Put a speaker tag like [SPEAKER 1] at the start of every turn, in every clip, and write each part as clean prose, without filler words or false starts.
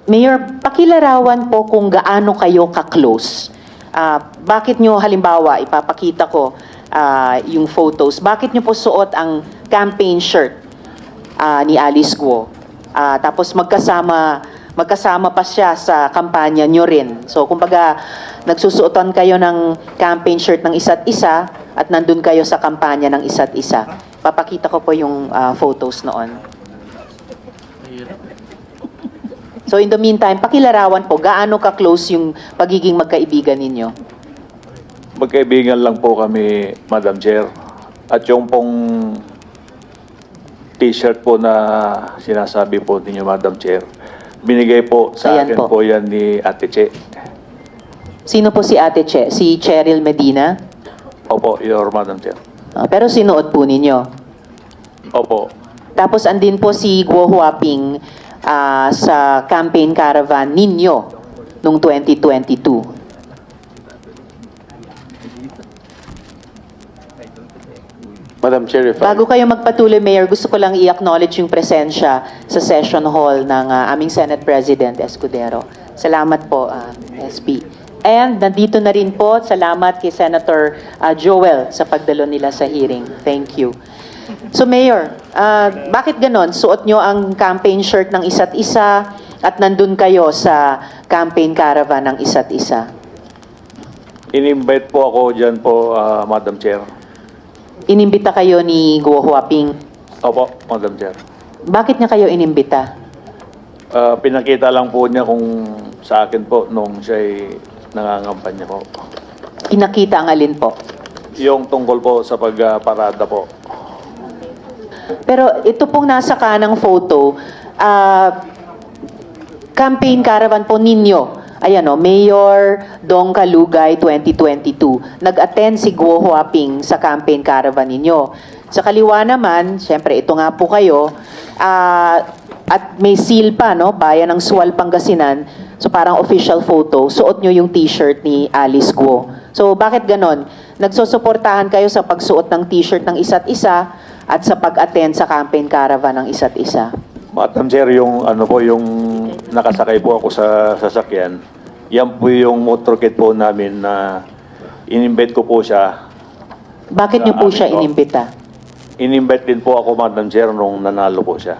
[SPEAKER 1] Mayor, pakilarawan po kung gaano kayo ka-close. Bakit nyo, halimbawa, ipapakita ko yung photos, bakit nyo po suot ang campaign shirt ni Alice Guo? Tapos magkasama pa siya sa kampanya nyo rin. So, kumbaga, nagsusuotan kayo ng campaign shirt ng isa't isa at nandun kayo sa kampanya ng isa't isa. Papakita ko po yung photos noon. So in the meantime, pakilarawan po, gaano ka-close yung pagiging magkaibigan ninyo?
[SPEAKER 2] Magkaibigan lang po kami, Madam Chair. At yung pong t-shirt po na sinasabi po ninyo, Madam Chair, binigay po sa
[SPEAKER 1] Ayan
[SPEAKER 2] akin
[SPEAKER 1] po.
[SPEAKER 2] po yan ni Ate Che.
[SPEAKER 1] Sino po si Ate Che? Si Cheryl Medina?
[SPEAKER 2] Opo, Your Madam Chair.
[SPEAKER 1] Pero sinuot po ninyo.
[SPEAKER 2] Opo.
[SPEAKER 1] Tapos andin po si Guo Huaping sa campaign caravan ninyo noong 2022.
[SPEAKER 3] Madam Chair, if
[SPEAKER 1] Bago kayo magpatuloy, Mayor, gusto ko lang i-acknowledge yung presensya sa session hall ng aming Senate President Escudero. Salamat po, SP. And nandito na rin po, salamat kay Senator Joel sa pagdalo nila sa hearing. Thank you. So Mayor, bakit ganon? Suot nyo ang campaign shirt ng isa't isa at nandun kayo sa campaign caravan ng isa't isa.
[SPEAKER 2] In-invite po ako dyan po, Madam Chair.
[SPEAKER 1] Inimbita kayo ni Guo Huaping.
[SPEAKER 2] Opo, Madam Chair.
[SPEAKER 1] Bakit niya kayo inimbita?
[SPEAKER 2] Pinakita lang po niya kung sa akin po nung siya'y nangangampanya po.
[SPEAKER 1] Pinakita ang alin po?
[SPEAKER 2] Yung tungkol po sa pagparada po.
[SPEAKER 1] Pero ito pong nasa kanang photo, campaign caravan po ninyo. Ayan o, Mayor Dong Kalugay 2022. Nag-attend si Guo Huaping sa campaign caravan ninyo. Sa kaliwa naman, syempre ito nga po kayo, at may seal pa, no? Bayan ng Sual, Pangasinan. So parang official photo, suot nyo yung t-shirt ni Alice Guo. So bakit ganon? Nagsusuportahan kayo sa pagsuot ng t-shirt ng isa't isa at sa pag-attend sa campaign caravan ng isa't isa.
[SPEAKER 2] Madam Chair, yung ano po, yung nakasakay po ako sa sasakyan, yan po yung motorcade po namin na in-invite ko po siya.
[SPEAKER 1] Bakit nyo po siya inimbita?
[SPEAKER 2] In-invite din po ako, Madam Chair, nung nanalo po siya.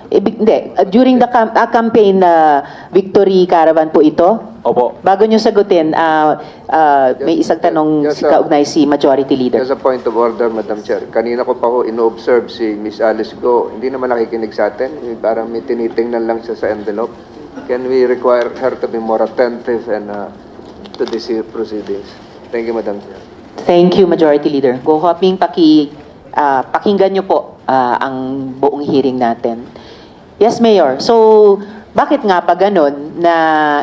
[SPEAKER 1] Hindi, during the campaign victory caravan po ito?
[SPEAKER 2] Opo.
[SPEAKER 1] Bago nyo sagutin, may isang tanong
[SPEAKER 4] Just,
[SPEAKER 1] kaugnay si Majority Leader.
[SPEAKER 4] Just a point of order, Madam Chair. Kanina ko pa ho ino-observe si Miss Alice Go. Hindi naman nakikinig sa atin. Parang may tinitingnan lang siya sa envelope. Can we require her to be more attentive and to these proceedings? Thank you, Madam Chair.
[SPEAKER 1] Thank you, Majority Leader. Go Hoping, pakinggan nyo po ang buong hearing natin. Yes, Mayor. So, bakit nga pa ganun na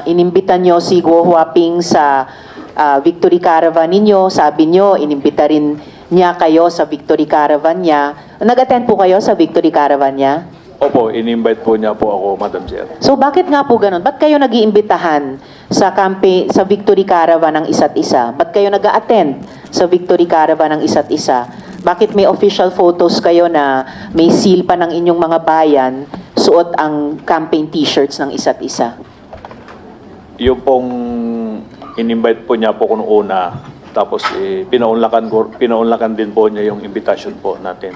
[SPEAKER 1] inimbita nyo si Guo Huaping sa Victory Caravan ninyo? Sabi nyo, inimbita rin niya kayo sa Victory Caravan niya. Nag-attend po kayo sa Victory Caravan niya?
[SPEAKER 2] Opo, in-invite po niya po ako, Madam Chair.
[SPEAKER 1] So, bakit nga po ganun? Ba't kayo nag-iimbitahan sa Victory Caravan ng isa't isa? Ba't kayo nag-attend sa Victory Caravan ng isa't isa? Bakit may official photos kayo na may seal pa ng inyong mga bayan, suot ang campaign t-shirts ng isa't isa?
[SPEAKER 2] Yung pong in-invite po niya po kung una, tapos pinaunlakan din po niya yung invitation po natin,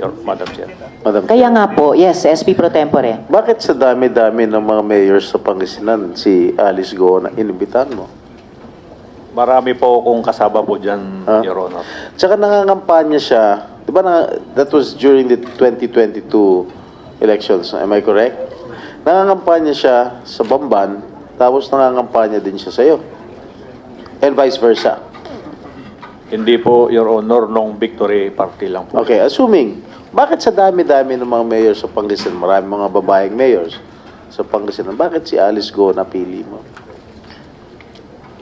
[SPEAKER 2] Your Madam Chair.
[SPEAKER 3] Madam
[SPEAKER 1] Kaya
[SPEAKER 3] Chair,
[SPEAKER 1] nga po, yes, SP Pro Tempore.
[SPEAKER 3] bakit sa dami-dami ng mga mayors sa Pangasinan si Alice Go na inimbitan mo?
[SPEAKER 2] Marami po akong kasama po dyan,
[SPEAKER 3] Ah.
[SPEAKER 2] Your Honor.
[SPEAKER 3] Tsaka nangangampanya siya, di ba that was during the 2022 elections, am I correct? Nangangampanya siya sa Bamban, tapos nangangampanya din siya sa'yo. And vice versa.
[SPEAKER 2] Hindi po, Your Honor, nung victory party lang po.
[SPEAKER 3] Okay, assuming, bakit sa dami-dami ng mga mayors sa Pangasinan, marami mga babaeng mayors sa Pangasinan, bakit si Alice Go napili mo?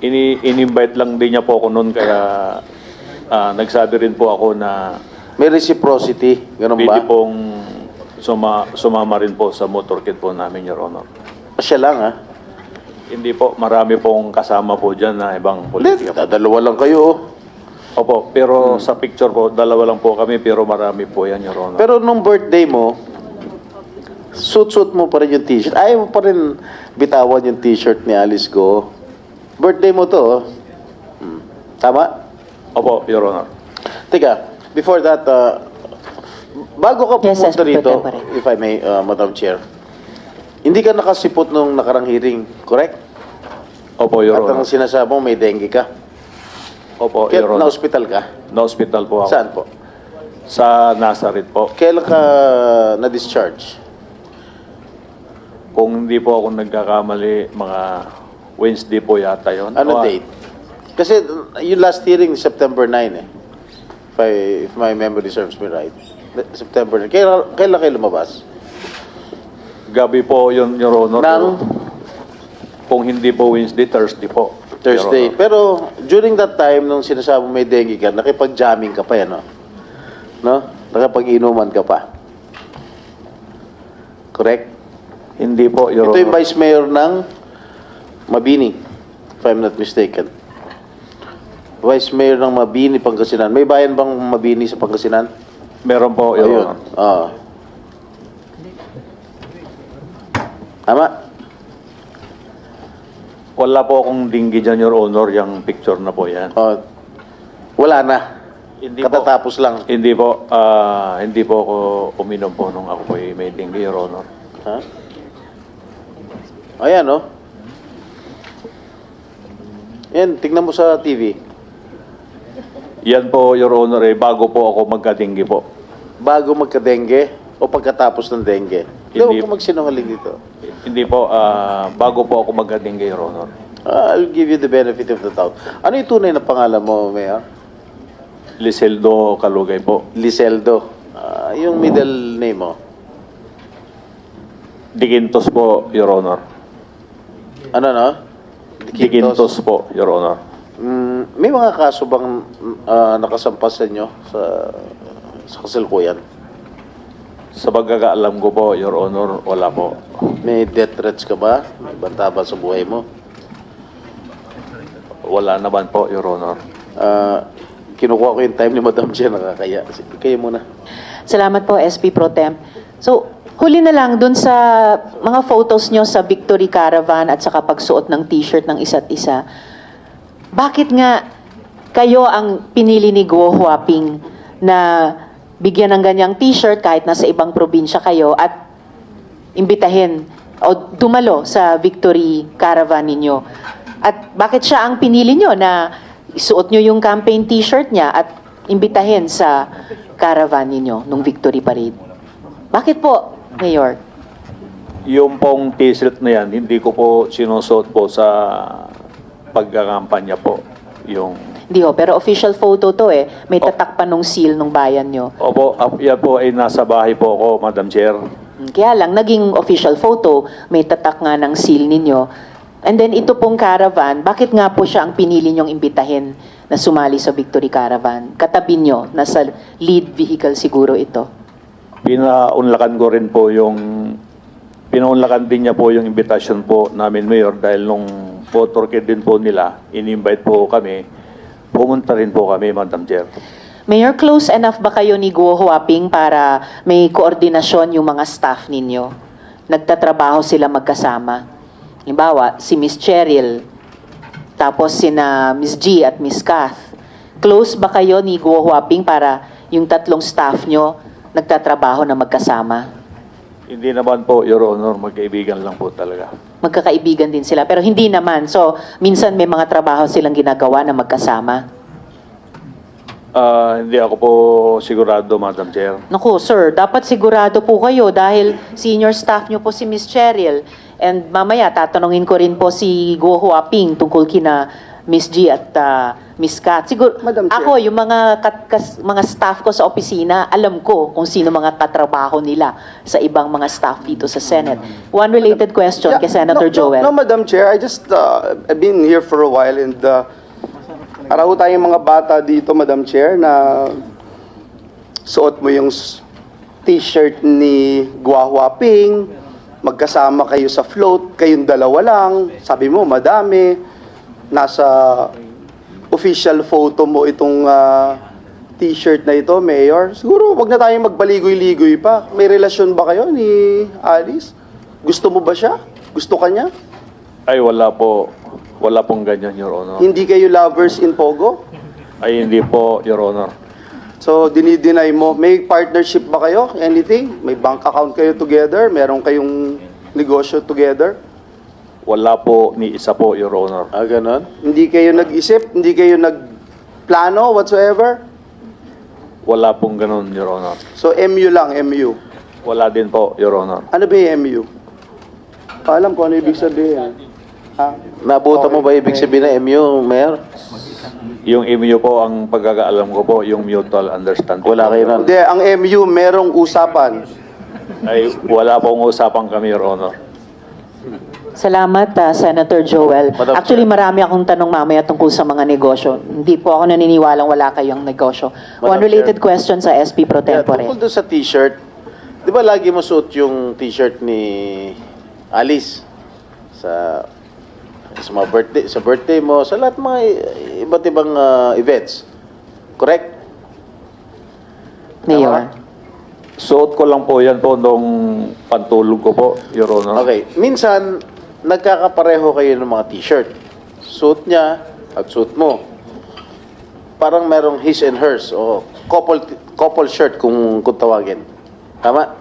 [SPEAKER 2] In-invite lang din niya po ako noon, kaya nagsabi rin po ako na
[SPEAKER 3] May reciprocity, ganun ba?
[SPEAKER 2] pwede pong sumama rin po sa motorcade po namin, Your Honor.
[SPEAKER 3] Siya lang, ha?
[SPEAKER 2] Hindi po, marami pong kasama po dyan na ibang
[SPEAKER 3] Hindi,
[SPEAKER 2] politika.
[SPEAKER 3] dalawa lang kayo, oh.
[SPEAKER 2] Opo, pero sa picture po, dalawa lang po kami, pero marami po yan, Your Honor.
[SPEAKER 3] Pero nung birthday mo, suit mo pa rin yung t-shirt. Ayaw mo pa rin bitawan yung t-shirt ni Alice Go. Birthday mo to, oh. Tama?
[SPEAKER 2] Opo, Your Honor.
[SPEAKER 3] Teka, before that, bago ka
[SPEAKER 1] Yes,
[SPEAKER 3] pumunta
[SPEAKER 1] SP
[SPEAKER 3] rito,
[SPEAKER 1] Pro Tempore.
[SPEAKER 3] if I may, Madam Chair, hindi ka nakasipot nung nakarang hearing, correct?
[SPEAKER 2] Opo, Your
[SPEAKER 3] At ang
[SPEAKER 2] Honor.
[SPEAKER 3] sinasabi mo, may dengue ka.
[SPEAKER 2] Opo,
[SPEAKER 3] Kaya
[SPEAKER 2] Your Honor.
[SPEAKER 3] na-hospital ka?
[SPEAKER 2] Na-hospital po ako.
[SPEAKER 3] Saan po?
[SPEAKER 2] Sa Nazareth po.
[SPEAKER 3] Kailan ka na-discharge?
[SPEAKER 2] Kung hindi po ako nagkakamali, mga Wednesday po yata yun.
[SPEAKER 3] Ano
[SPEAKER 2] O,
[SPEAKER 3] date? Kasi yung last hearing, September 9 eh. If my memory serves me right. September 9. Kailan kayo lumabas?
[SPEAKER 2] Gabi po yun, Your Honor.
[SPEAKER 3] Nang
[SPEAKER 2] Kung hindi po Wednesday, Thursday po.
[SPEAKER 3] Thursday.
[SPEAKER 2] Your Honor.
[SPEAKER 3] Pero during that time, nung sinasabi mo may dengue ka, nakipag-jamming ka pa yan, no? No? Nakipag-inuman ka pa. Correct?
[SPEAKER 2] Hindi po, Your
[SPEAKER 3] Ito yung
[SPEAKER 2] Honor.
[SPEAKER 3] Vice Mayor ng Mabini, if I'm not mistaken. Vice Mayor ng Mabini, Pangasinan. May bayan bang Mabini sa Pangasinan?
[SPEAKER 2] Meron po, Your Honor.
[SPEAKER 3] Oo. Tama?
[SPEAKER 2] Wala po akong dinggi dyan, Your Honor, yung picture na po yan.
[SPEAKER 3] Oh. Wala na.
[SPEAKER 2] Hindi po.
[SPEAKER 3] Katatapos lang.
[SPEAKER 2] Hindi po ako uminom po nung ako po may dinggi, Your Honor.
[SPEAKER 3] Ha? Ayan, oh. Yan, tingnan mo sa TV.
[SPEAKER 2] Yan po, Your Honor, bago po ako magka-dinggi po.
[SPEAKER 3] Bago magka-dengue o pagkatapos ng dengue. Hindi,
[SPEAKER 2] Hindi.
[SPEAKER 3] huwag ka magsinungaling dito.
[SPEAKER 2] Hindi po, bago po ako magka-dinggi, Your Honor.
[SPEAKER 3] I'll give you the benefit of the doubt. Ano yung tunay na pangalan mo, Mayor?
[SPEAKER 2] Liseldo Kalugay po.
[SPEAKER 3] Liseldo. Yung middle name mo?
[SPEAKER 2] Digintos po, Your Honor.
[SPEAKER 3] Ano, no?
[SPEAKER 2] Digintos po, Your Honor.
[SPEAKER 3] May mga kaso bang nakasampas sa inyo sa kasalukuyan?
[SPEAKER 2] Sa pagkakaalam ko po, Your Honor, wala po.
[SPEAKER 3] May death threats ka ba? May banta ba sa buhay mo?
[SPEAKER 2] Wala naman po, Your Honor.
[SPEAKER 3] Kinukuha ko yung time ni Madam Chair, nakakaya. Kayo muna.
[SPEAKER 1] Salamat po, SP Pro Temp. So, huli na lang dun sa mga photos nyo sa Victory Caravan at saka pagsuot ng t-shirt ng isa't isa. Bakit nga kayo ang pinili ni Guo Huaping na bigyan ng ganyang t-shirt kahit nasa ibang probinsya kayo at imbitahin o dumalo sa Victory Caravan ninyo? At bakit siya ang pinili nyo na isuot nyo yung campaign t-shirt niya at imbitahin sa caravan ninyo nung Victory Parade? Bakit po, Mayor?
[SPEAKER 2] Yung pong t-shirt na yan, hindi ko po sinusuot po sa pagkakampanya po. Yung,
[SPEAKER 1] Hindi ho, pero official photo to eh. May tatak pa nung seal nung bayan nyo.
[SPEAKER 2] opo, yan po ay nasa bahay po ako, Madam Chair.
[SPEAKER 1] Kaya lang, naging official photo, may tatak nga ng seal ninyo. And then ito pong caravan, bakit nga po siya ang pinili nyong imbitahin na sumali sa Victory Caravan? Katabi nyo, nasa lead vehicle siguro ito.
[SPEAKER 2] Pinaunlakan ko rin po pinaunlakan din niya po yung invitation po namin, Mayor, dahil nung motorcade din po nila, in-invite po kami, pumunta rin po kami, Madam Chair.
[SPEAKER 1] Mayor, close enough ba kayo ni Guo Huaping para may koordinasyon yung mga staff ninyo? Nagtatrabaho sila magkasama? Halimbawa, si Miss Cheryl, tapos sina Miss G at Miss Kath. Close ba kayo ni Guo Huaping para yung tatlong staff nyo nagtatrabaho na magkasama?
[SPEAKER 2] Hindi naman po, Your Honor, magkaibigan lang po talaga.
[SPEAKER 1] Magkakaibigan din sila, pero hindi naman. So, minsan may mga trabaho silang ginagawa na magkasama.
[SPEAKER 2] Hindi ako po sigurado, Madam Chair.
[SPEAKER 1] Naku, sir, dapat sigurado po kayo dahil senior staff nyo po si Miss Cheryl. And mamaya, tatanungin ko rin po si Guo Huaping tungkol kina Miss G at Miss Kat. Siguro,
[SPEAKER 5] Madam Chair.
[SPEAKER 1] ako, yung mga staff ko sa opisina, alam ko kung sino mga katrabaho nila sa ibang mga staff dito sa Senate. One related question kay Senator Joel.
[SPEAKER 5] No, Madam Chair, I just I've been here for a while and para ho tayong mga bata dito, Madam Chair, na suot mo yung t-shirt ni Guo Huaping, magkasama kayo sa float, kayong dalawa lang, sabi mo madami, nasa official photo mo itong t-shirt na ito, Mayor, siguro wag na tayong magbaligoy-ligoy pa. May relasyon ba kayo ni Alice? Gusto mo ba siya? Gusto ka niya?
[SPEAKER 2] Ay, wala po. Wala pong ganyan, Your Honor.
[SPEAKER 5] Hindi kayo lovers in Pogo?
[SPEAKER 2] Ay, hindi po, Your Honor.
[SPEAKER 5] So, dinideny mo. May partnership ba kayo? Anything? May bank account kayo together? Meron kayong negosyo together?
[SPEAKER 2] Wala po ni isa po, Your Honor.
[SPEAKER 3] Ah, ganon?
[SPEAKER 5] Hindi kayo nag-isip? Hindi kayo nagplano whatsoever?
[SPEAKER 2] Wala pong ganun, Your Honor.
[SPEAKER 5] So, MU lang, MU.
[SPEAKER 2] Wala din po, Your Honor.
[SPEAKER 5] Ano ba yung MU? Alam ko ano ibig sabihin. Ha?
[SPEAKER 3] Nabuta mo ba ibig sabihin na MU, Mayor?
[SPEAKER 2] Yung MU po, ang pagkakaalam ko po, yung mutual understanding.
[SPEAKER 3] Wala kayo nun.
[SPEAKER 5] Hindi, ang MU merong usapan.
[SPEAKER 2] Ay, wala pong usapan kami, Your Honor.
[SPEAKER 1] Salamat, Senator Joel.
[SPEAKER 3] Madam
[SPEAKER 1] Actually, marami akong tanong mamaya tungkol sa mga negosyo. Hindi po ako naniniwalang wala kayong negosyo. One
[SPEAKER 3] Madam
[SPEAKER 1] related
[SPEAKER 3] Chair.
[SPEAKER 1] question sa SP Pro
[SPEAKER 3] Yeah,
[SPEAKER 1] Tempore.
[SPEAKER 3] tungkol doon sa t-shirt, di ba lagi mo suot yung t-shirt ni Alice sa mga birthday mo, sa lahat mga iba't ibang events. Correct?
[SPEAKER 1] Mayor.
[SPEAKER 2] Suot ko lang po yan po nung pantulog ko po, Your Honor.
[SPEAKER 3] Okay. Minsan, nagkakapareho kayo ng mga t-shirt. Suit niya at suit mo. Parang merong his and hers o couple shirt kung tawagin. Tama?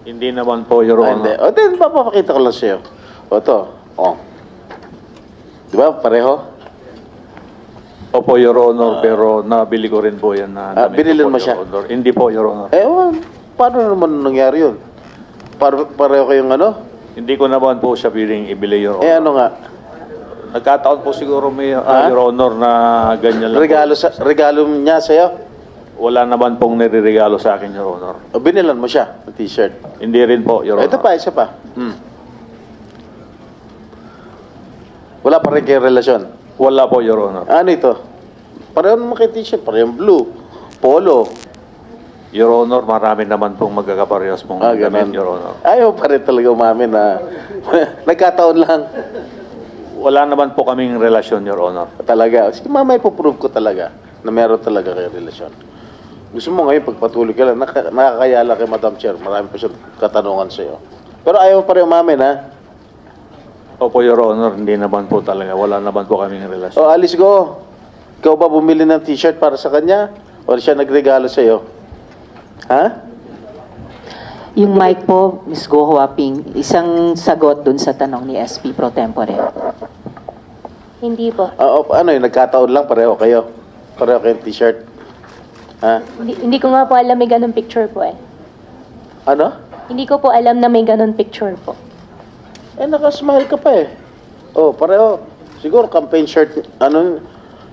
[SPEAKER 2] Hindi naman po, Your
[SPEAKER 3] Ah, hindi.
[SPEAKER 2] Honor.
[SPEAKER 3] O, then, papapakita ko lang sa'yo. O, ito. O. Di ba? Pareho?
[SPEAKER 2] Opo, Your Honor, pero nabili ko rin po yan na damit
[SPEAKER 3] binili
[SPEAKER 2] ko po,
[SPEAKER 3] mo siya?
[SPEAKER 2] Your Honor. Hindi po, Your Honor.
[SPEAKER 3] Paano naman nangyari yun? Pareho kayong ano?
[SPEAKER 2] Hindi ko naman po siya piling ibili, Your Honor.
[SPEAKER 3] Ano nga?
[SPEAKER 2] Nagkataon po siguro may, Your Honor, na ganyan lang po.
[SPEAKER 3] Regalo niya sa'yo?
[SPEAKER 2] Wala naman pong nireregalo sa akin, Your Honor.
[SPEAKER 3] O, binilan mo siya ng t-shirt?
[SPEAKER 2] Hindi rin po, Your Honor.
[SPEAKER 3] Ito pa, isa pa. Wala pa rin kayong relasyon.
[SPEAKER 2] Wala po, Your Honor.
[SPEAKER 3] Ano ito? Pareho naman kayo t-shirt. Pareho blue. Polo.
[SPEAKER 2] Your Honor, marami naman pong magkakaparehas pong
[SPEAKER 3] Ganun.
[SPEAKER 2] damit, Your Honor.
[SPEAKER 3] Ayaw pa rin talaga umamin na nagkataon lang.
[SPEAKER 2] Wala naman po kaming relasyon, Your Honor.
[SPEAKER 3] Talaga. Sige, mamaya ipoprove ko talaga na meron talaga kayong relasyon. Gusto mo ngayon, pagpatuloy ka lang, nakakayala kay Madam Chair. Marami pa siyang katanungan sa'yo. Pero ayaw pa rin umamin, ha?
[SPEAKER 2] Opo, Your Honor, hindi naman po talaga. Wala naman po kaming relasyon.
[SPEAKER 3] O, Alice Go, ikaw ba bumili ng t-shirt para sa kanya? O siya nagregalo sa'yo? Ha?
[SPEAKER 1] Yung mic po, Ms. Go Huaping, isang sagot dun sa tanong ni SP Pro Tempore.
[SPEAKER 6] Hindi po.
[SPEAKER 3] Ano yun, nagkataon lang, pareho kayo. Pareho kayong t-shirt. Ha?
[SPEAKER 6] Hindi ko nga po alam may ganun picture po eh.
[SPEAKER 3] Ano?
[SPEAKER 6] Hindi ko po alam na may ganun picture po.
[SPEAKER 3] Nakasmile ka pa eh. Oh, pareho. Siguro campaign shirt,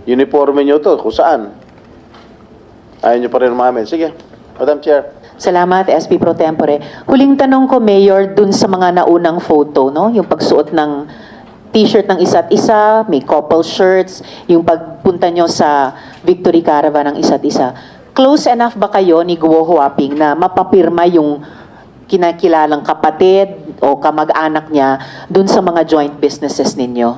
[SPEAKER 3] uniforme nyo to, kung saan. Ayaw nyo pa rin umamin. Sige, Madam Chair.
[SPEAKER 1] Salamat, SP Pro Tempore. Huling tanong ko, Mayor, dun sa mga naunang photo, no? Yung pagsuot ng t-shirt ng isa't isa, may couple shirts, yung pagpunta nyo sa Victory Caravan ng isa't isa. Close enough ba kayo ni Guo Huaping na mapapirma yung kinakilalang kapatid o kamag-anak niya dun sa mga joint businesses ninyo?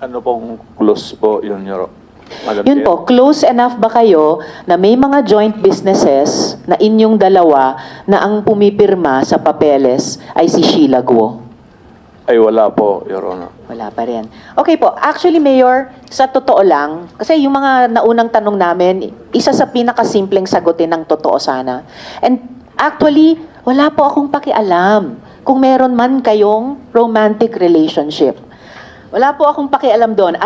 [SPEAKER 2] Ano pong close po yun, Madam
[SPEAKER 1] Yun
[SPEAKER 2] Chair?
[SPEAKER 1] po, close enough ba kayo na may mga joint businesses na inyong dalawa na ang pumipirma sa papeles ay si Sheila Guo?
[SPEAKER 2] Ay, wala po, Your Honor.
[SPEAKER 1] Wala pa rin. Okay po, actually Mayor, sa totoo lang, kasi yung mga naunang tanong namin, isa sa pinakasimpleng sagutin ng totoo sana. And actually, wala po akong pakialam kung meron man kayong romantic relationship. Wala po akong pakialam doon.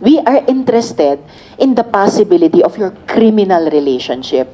[SPEAKER 1] We are interested in the possibility of your criminal relationship.